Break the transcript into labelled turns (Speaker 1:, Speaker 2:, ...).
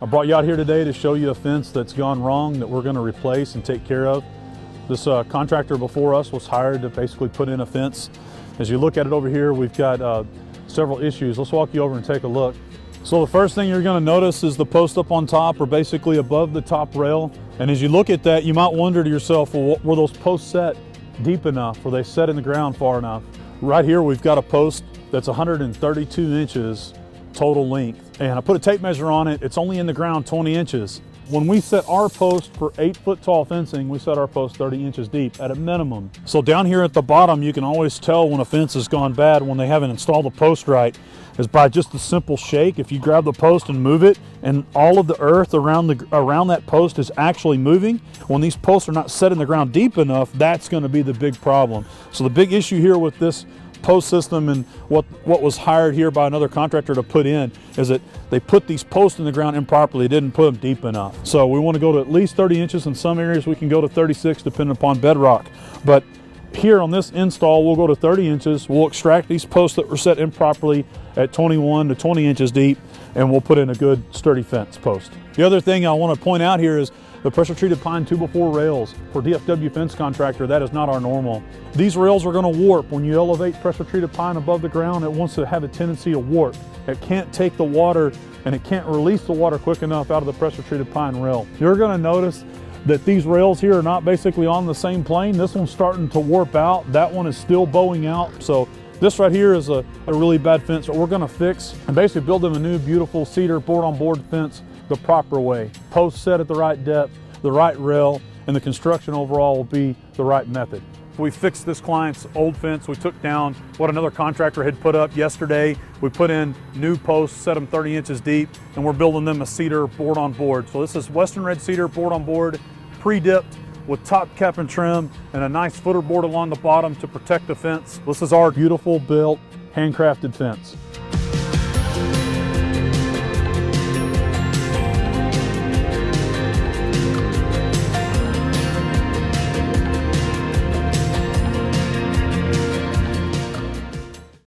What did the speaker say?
Speaker 1: I brought you out here today to show you a fence that's gone wrong that we're going to replace and take care of. This contractor before us was hired to basically put in a fence. As you look at it over here, we've got several issues. Let's walk you over and take a look. So the first thing you're going to notice is the posts up on top are basically above the top rail. And as you look at that, you might wonder to yourself, well, were those posts set deep enough? Were they set in the ground far enough? Right here, we've got a post that's 132 inches total length. And I put a tape measure on it. It's only in the ground 20 inches. When we set our post for 8-foot tall fencing, we set our post 30 inches deep at a minimum. So down here at the bottom, you can always tell when a fence has gone bad when they haven't installed the post right, is by just a simple shake. If you grab the post and move it, and all of the earth around that post is actually moving, when these posts are not set in the ground deep enough, that's going to be the big problem. So the big issue here with this post system and what was hired here by another contractor to put in is that they put these posts in the ground improperly. They didn't put them deep enough. So we want to go to at least 30 inches. In some areas we can go to 36 depending upon bedrock. But here on this install, we'll go to 30 inches. We'll extract these posts that were set improperly at 21 to 20 inches deep, and we'll put in a good sturdy fence post. The other thing I want to point out here is the pressure treated pine 2x4 rails. For DFW fence contractor, that is not our normal. These rails are going to warp. When you elevate pressure treated pine above the ground, it wants to have a tendency to warp. It can't take the water and it can't release the water quick enough out of the pressure treated pine rail. You're going to notice that these rails here are not basically on the same plane. This one's starting to warp out. That one is still bowing out. So this right here is a really bad fence that we're going to fix and basically build them a new beautiful cedar board-on-board fence the proper way. Posts set at the right depth, the right rail, and the construction overall will be the right method. We fixed this client's old fence. We took down what another contractor had put up yesterday. We put in new posts, set them 30 inches deep, and we're building them a cedar board on board. So this is Western red cedar board on board, pre-dipped with top cap and trim and a nice footer board along the bottom to protect the fence. This is our beautiful built, handcrafted fence.